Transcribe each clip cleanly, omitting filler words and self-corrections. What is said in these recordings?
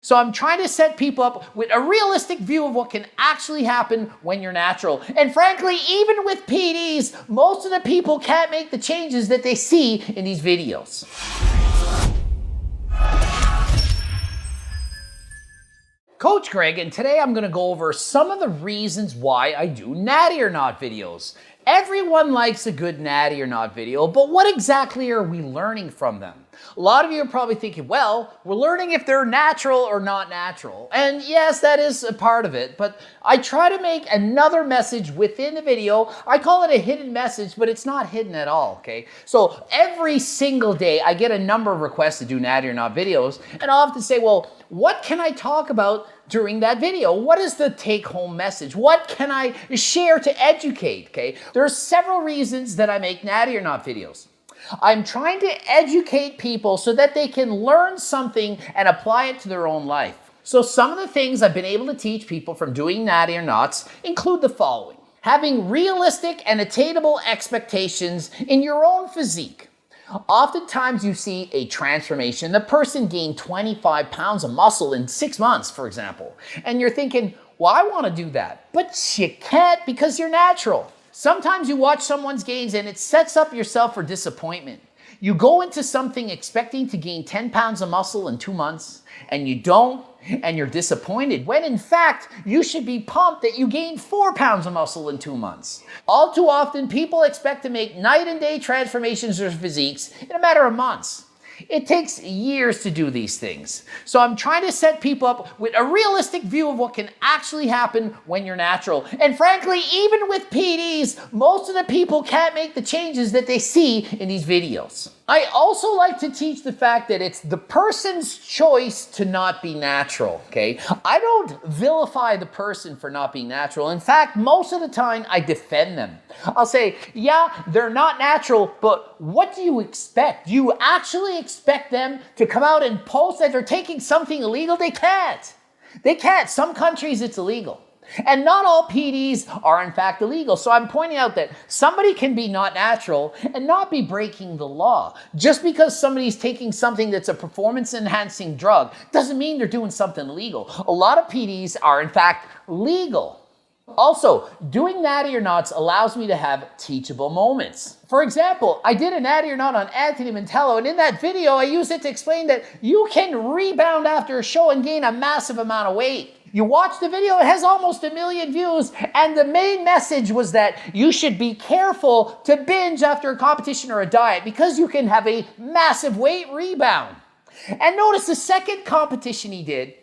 So I'm trying to set people up with a realistic view of what can actually happen when you're natural. And frankly, even with PDs, most of the people can't make the changes that they see in these videos. Coach Greg, and today I'm going to go over some of the reasons why I do natty or not videos. Everyone likes a good natty or not video, but what exactly are we learning from them? A lot of you are probably thinking, well, we're learning if they're natural or not natural. And yes, that is a part of it, but I try to make another message within the video. I call it a hidden message, but it's not hidden at all, okay? So every single day, I get a number of requests to do natty or not videos, and I'll have to say, well, what can I talk about during that video? What is the take-home message? What can I share to educate, okay? There are several reasons that I make natty or not videos. I'm trying to educate people so that they can learn something and apply it to their own life. So some of the things I've been able to teach people from doing natty or nots include the following. Having realistic and attainable expectations in your own physique. Oftentimes you see a transformation. The person gained 25 pounds of muscle in 6 months, for example. And you're thinking, well, I want to do that. But you can't because you're natural. Sometimes you watch someone's gains and it sets up yourself for disappointment. You go into something expecting to gain 10 pounds of muscle in 2 months and you don't, and you're disappointed, when in fact, you should be pumped that you gained 4 pounds of muscle in 2 months. All too often, people expect to make night and day transformations of physiques in a matter of months. It takes years to do these things. So I'm trying to set people up with a realistic view of what can actually happen when you're natural. And frankly, even with PDs, most of the people can't make the changes that they see in these videos. I also like to teach the fact that it's the person's choice to not be natural, okay? I don't vilify the person for not being natural. In fact, most of the time, I defend them. I'll say, yeah, they're not natural, but what do you expect? Do you actually expect them to come out and post that they're taking something illegal? They can't. They can't. Some countries, it's illegal. And not all PDs are in fact illegal. So I'm pointing out that somebody can be not natural and not be breaking the law. Just because somebody's taking something that's a performance-enhancing drug doesn't mean they're doing something illegal. A lot of PDs are in fact legal. Also, doing natty or nots allows me to have teachable moments. For example, I did a natty or not on Anthony Mantello, and in that video, I used it to explain that you can rebound after a show and gain a massive amount of weight. You watch the video, it has almost 1 million views, and the main message was that you should be careful to binge after a competition or a diet because you can have a massive weight rebound. And notice the second competition he did,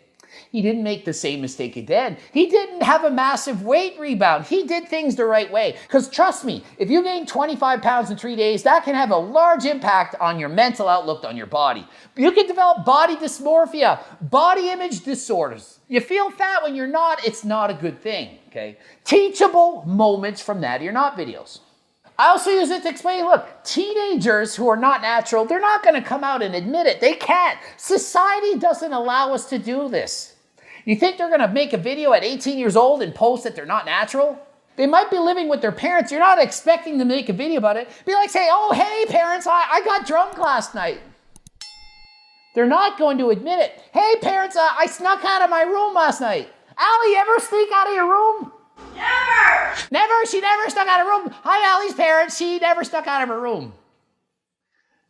he didn't make the same mistake again. He didn't have a massive weight rebound. He did things the right way. Because trust me, if you gain 25 pounds in 3 days, that can have a large impact on your mental outlook on your body. You can develop body dysmorphia, body image disorders. You feel fat when you're not, it's not a good thing, okay? Teachable moments from natty or not videos. I also use it to explain, look, teenagers who are not natural, they're not going to come out and admit it. They can't. Society doesn't allow us to do this. You think they're going to make a video at 18 years old and post that they're not natural? They might be living with their parents. You're not expecting them to make a video about it. Be like, say, oh, hey, parents, I got drunk last night. They're not going to admit it. Hey, parents, I snuck out of my room last night. Allie, you ever sneak out of your room? Never! Never? She never snuck out of her room. Hi, Allie's parents. She never snuck out of her room.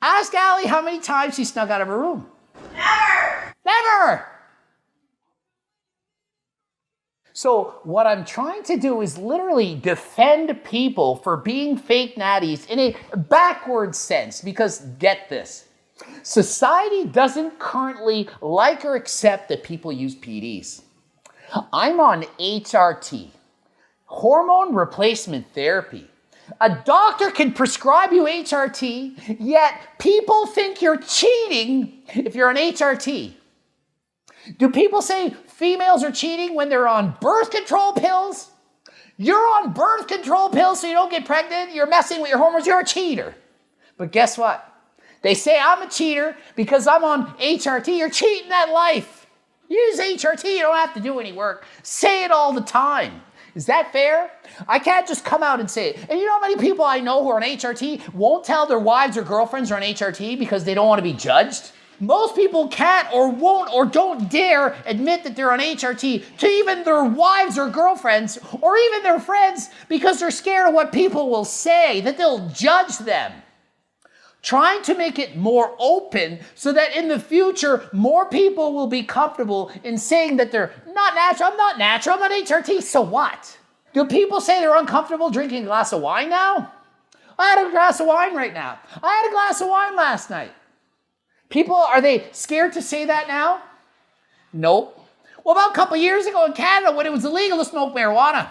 Ask Allie how many times she snuck out of her room. Never! Never! So what I'm trying to do is literally defend people for being fake natties in a backward sense, because get this, society doesn't currently like or accept that people use PDs. I'm on HRT, hormone replacement therapy. A doctor can prescribe you HRT, yet people think you're cheating if you're on HRT. Do people say females are cheating when they're on birth control pills? You're on birth control pills so you don't get pregnant, you're messing with your hormones, you're a cheater. But guess what? They say I'm a cheater because I'm on HRT. You're cheating at life. Use HRT, you don't have to do any work. Say it all the time. Is that fair? I can't just come out and say it. And you know how many people I know who are on HRT won't tell their wives or girlfriends are on HRT because they don't want to be judged? Most people can't or won't or don't dare admit that they're on HRT to even their wives or girlfriends or even their friends because they're scared of what people will say, that they'll judge them. Trying to make it more open so that in the future, more people will be comfortable in saying that they're not natural. I'm not natural, I'm on HRT, so what? Do people say they're uncomfortable drinking a glass of wine now? I had a glass of wine right now. I had a glass of wine last night. People, are they scared to say that now? Nope. Well, about a couple years ago in Canada when it was illegal to smoke marijuana,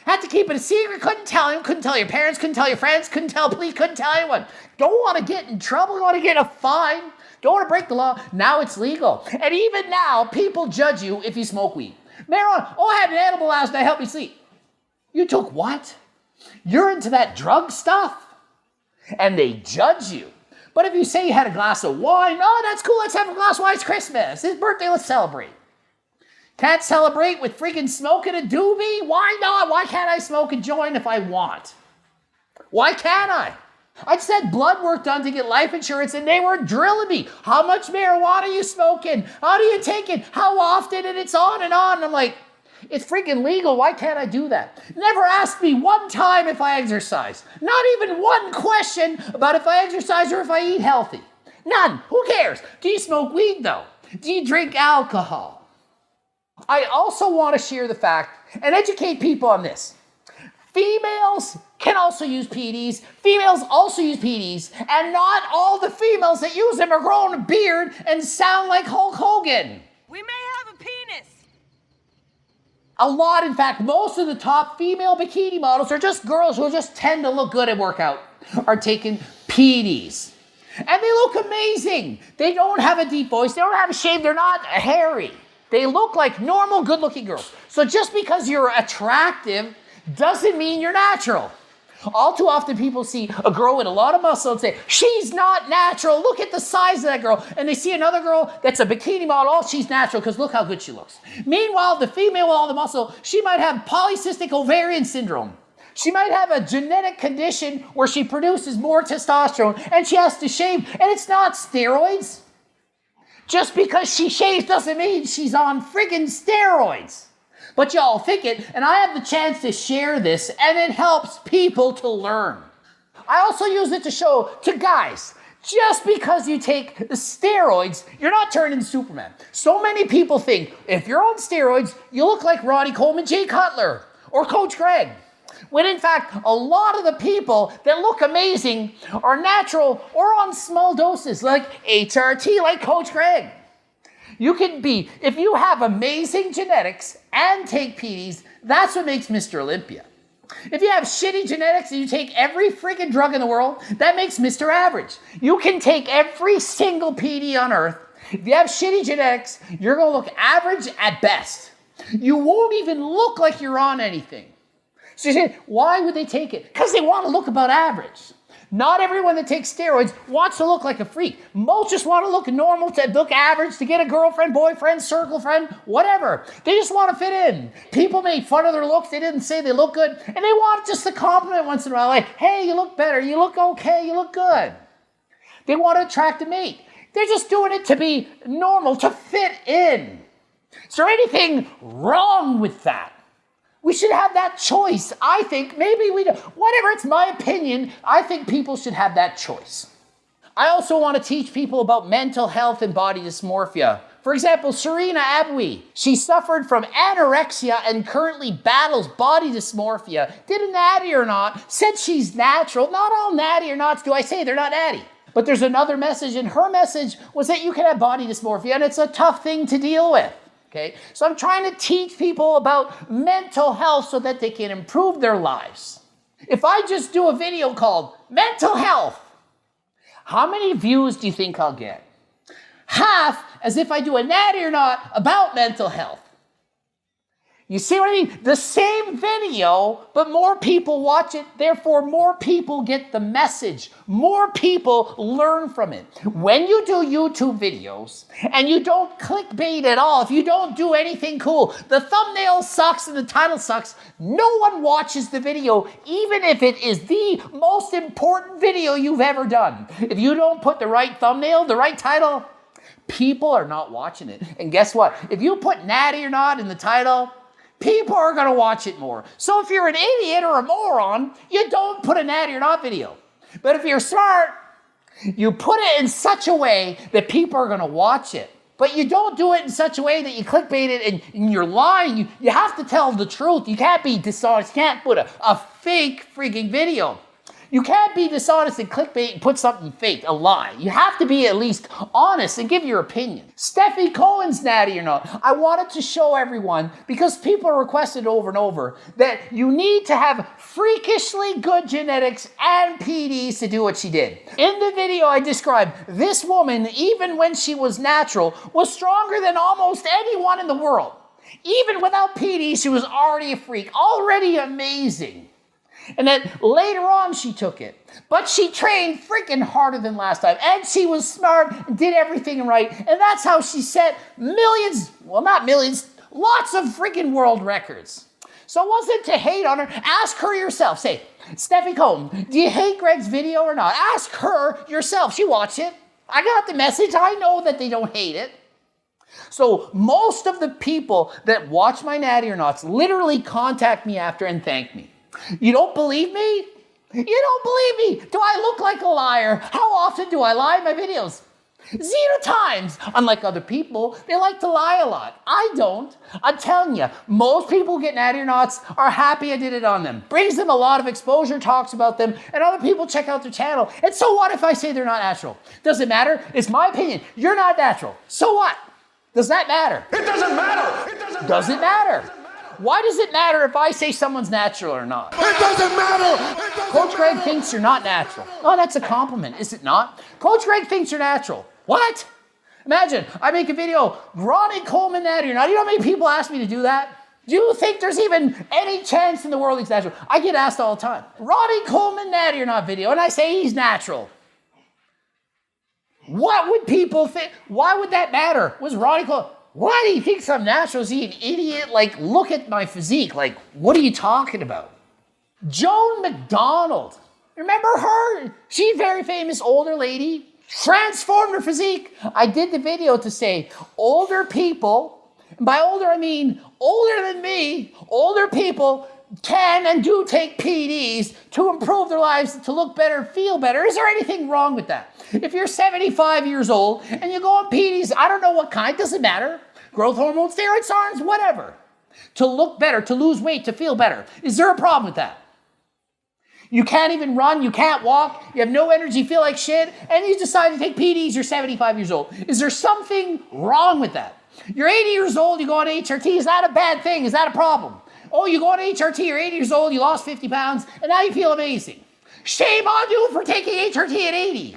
had to keep it a secret, couldn't tell anyone, couldn't tell your parents, couldn't tell your friends, couldn't tell police, couldn't tell anyone. Don't want to get in trouble, don't want to get a fine, don't want to break the law. Now it's legal. And even now, people judge you if you smoke weed. Marijuana, oh, I had an edible last night, help me sleep. You took what? You're into that drug stuff? And they judge you. But if you say you had a glass of wine, oh, that's cool, let's have a glass of wine, it's Christmas, it's birthday, let's celebrate. Can't celebrate with freaking smoking a doobie? Why not? Why can't I smoke a joint if I want? Why can't I? I just had blood work done to get life insurance and they were drilling me. How much marijuana are you smoking? How do you take it? How often? And it's on and on. And I'm like, it's freaking legal. Why can't I do that? Never asked me one time if I exercise. Not even one question about if I exercise or if I eat healthy. None. Who cares? Do you smoke weed though? Do you drink alcohol? I also want to share the fact and educate people on this. Females can also use PEDs. Females also use PEDs. And not all the females that use them are growing a beard and sound like Hulk Hogan. We may have a penis. A lot, in fact, most of the top female bikini models are just girls who just tend to look good at workout, are taking PEDs. And they look amazing. They don't have a deep voice. They don't have a shave. They're not hairy. They look like normal, good-looking girls. So just because you're attractive doesn't mean you're natural. All too often people see a girl with a lot of muscle and say, she's not natural. Look at the size of that girl. And they see another girl that's a bikini model. Oh, she's natural because look how good she looks. Meanwhile, the female with all the muscle, she might have polycystic ovarian syndrome. She might have a genetic condition where she produces more testosterone and she has to shave. And it's not steroids. Just because she shaves doesn't mean she's on friggin' steroids. But y'all think it, and I have the chance to share this, and it helps people to learn. I also use it to show to guys, just because you take steroids, you're not turning Superman. So many people think, if you're on steroids, you look like Ronnie Coleman, Jay Cutler, or Coach Greg. When in fact, a lot of the people that look amazing are natural or on small doses, like HRT, like Coach Greg. You can be, if you have amazing genetics and take PEDs, that's what makes Mr. Olympia. If you have shitty genetics and you take every freaking drug in the world, that makes Mr. Average. You can take every single PD on earth. If you have shitty genetics, you're going to look average at best. You won't even look like you're on anything. So you say, why would they take it? Because they want to look about average. Not everyone that takes steroids wants to look like a freak. Most just want to look normal, to look average, to get a girlfriend, boyfriend, circle friend, whatever. They just want to fit in. People made fun of their looks. They didn't say they look good. And they want just a compliment once in a while. Like, hey, you look better. You look okay. You look good. They want to attract a mate. They're just doing it to be normal, to fit in. Is there anything wrong with that? We should have that choice. I think maybe we do. Whatever, it's my opinion. I think people should have that choice. I also want to teach people about mental health and body dysmorphia. For example, Serena Abui. She suffered from anorexia and currently battles body dysmorphia. Did a natty or not, said she's natural. Not all natty or nots do I say they're not natty. But there's another message, and her message was that you can have body dysmorphia, and it's a tough thing to deal with. Okay? So I'm trying to teach people about mental health so that they can improve their lives. If I just do a video called Mental Health, how many views do you think I'll get? Half as if I do a natty or not about mental health. You see what I mean? The same video, but more people watch it, therefore more people get the message. More people learn from it. When you do YouTube videos and you don't clickbait at all, if you don't do anything cool, the thumbnail sucks and the title sucks, no one watches the video, even if it is the most important video you've ever done. If you don't put the right thumbnail, the right title, People are not watching it. And guess what? If you put natty or not in the title, people are going to watch it more. So if you're an idiot or a moron, you don't put a natty or not video. But if you're smart, you put it in such a way that people are going to watch it. But you don't do it in such a way that you clickbait it and you're lying. You have to tell the truth. You can't be dishonest. You can't put a fake freaking video. You can't be dishonest and clickbait and put something fake, a lie. You have to be at least honest and give your opinion. Steffi Cohen's natty or not. I wanted to show everyone, because people requested over and over, that you need to have freakishly good genetics and PDs to do what she did. In the video I described, this woman, even when she was natural, was stronger than almost anyone in the world. Even without PDs, she was already a freak, already amazing. And then later on she took it. But she trained freaking harder than last time. And she was smart and did everything right. And that's how she set millions, well not millions, lots of freaking world records. So it wasn't to hate on her. Ask her yourself. Say, Steffi Cohen, do you hate Greg's video or not? Ask her yourself. She watched it. I got the message. I know that they don't hate it. So most of the people that watch my natty or nots literally contact me after and thank me. You don't believe me? You don't believe me. Do I look like a liar? How often do I lie in my videos? 0 times. Unlike other people, they like to lie a lot. I don't. I'm telling you, most people who get natty or nots are happy I did it on them. Brings them a lot of exposure, talks about them, and other people check out their channel. And so what if I say they're not natural? Does it matter? It's my opinion. You're not natural. So what? Does that matter? It doesn't matter. It does it matter? Why does it matter if I say someone's natural or not? It doesn't matter. Coach Greg thinks you're not natural. Oh, that's a compliment, is it not? Coach Greg thinks you're natural. What? Imagine, I make a video, Ronnie Coleman natty or not. You know how many people ask me to do that? Do you think there's even any chance in the world he's natural? I get asked all the time. Ronnie Coleman natty or not video, and I say he's natural. What would people think? Why would that matter? Was Ronnie Coleman... Why do you think I'm natural? Is he an idiot? Like, look at my physique. Like, what are you talking about? Joan McDonald. Remember her? She's a very famous older lady. Transformed her physique. I did the video to say older people, and by older I mean older than me, older people can and do take PDs to improve their lives, to look better, feel better. Is there anything wrong with that? If you're 75 years old and you go on PDs, I don't know what kind, doesn't matter. Growth hormone, steroid, SARMs, whatever. To look better, to lose weight, to feel better. Is there a problem with that? You can't even run, you can't walk, you have no energy, feel like shit, and you decide to take PDs, you're 75 years old. Is there something wrong with that? You're 80 years old, you go on HRT, is that a bad thing? Is that a problem? Oh, you go on HRT, you're 80 years old, you lost 50 pounds, and now you feel amazing. Shame on you for taking HRT at 80.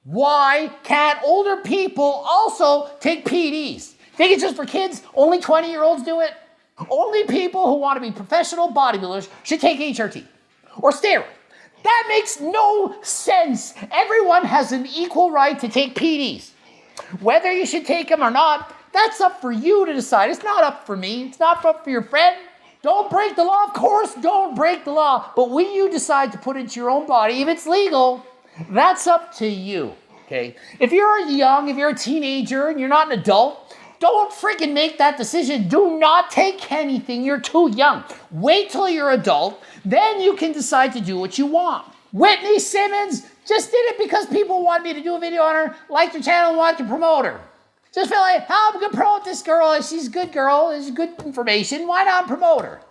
Why can't older people also take PDs? Think it's just for kids? Only 20-year-olds do it? Only people who want to be professional bodybuilders should take HRT or steroid. That makes no sense. Everyone has an equal right to take PDs. Whether you should take them or not, that's up for you to decide. It's not up for me. It's not up for your friend. Don't break the law. Of course, don't break the law. But when you decide to put it into your own body, if it's legal, that's up to you, okay? If you're young, if you're a teenager and you're not an adult, don't freaking make that decision. Do not take anything. You're too young. Wait till you're adult. Then you can decide to do what you want. Whitney Simmons just did it because people wanted me to do a video on her, liked her channel, and wanted to promote her. Just feel like, how I'm going to promote this girl. She's a good girl. There's good information. Why not promote her?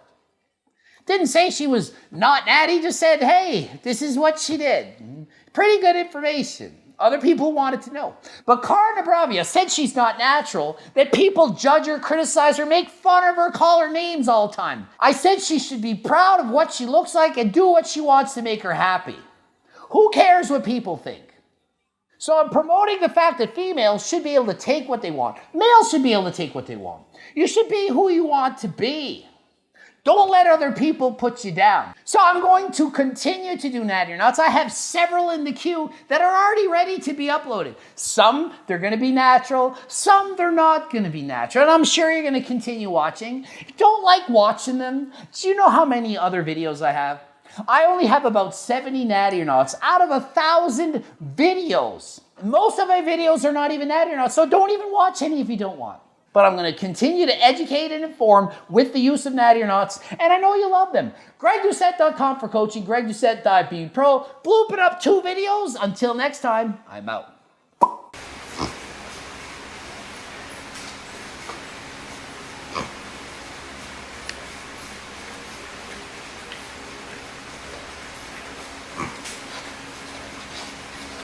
Didn't say she was not natty. Just said, hey, this is what she did. Pretty good information. Other people wanted to know. But Cara Nabravia said she's not natural, that people judge her, criticize her, make fun of her, call her names all the time. I said she should be proud of what she looks like and do what she wants to make her happy. Who cares what people think? So I'm promoting the fact that females should be able to take what they want. Males should be able to take what they want. You should be who you want to be. Don't let other people put you down. So I'm going to continue to do natty or nots. I have several in the queue that are already ready to be uploaded. Some, they're going to be natural. Some, they're not going to be natural. And I'm sure you're going to continue watching. Don't like watching them. Do you know how many other videos I have? I only have about 70 natty or nots out of 1,000 videos. Most of my videos are not even natty or not, so don't even watch any if you don't want. But I'm going to continue to educate and inform with the use of natty or nots, and I know you love them. GregDoucette.com for coaching, Greg Doucette, Diet Being Pro. Blooping up 2 videos. Until next time, I'm out.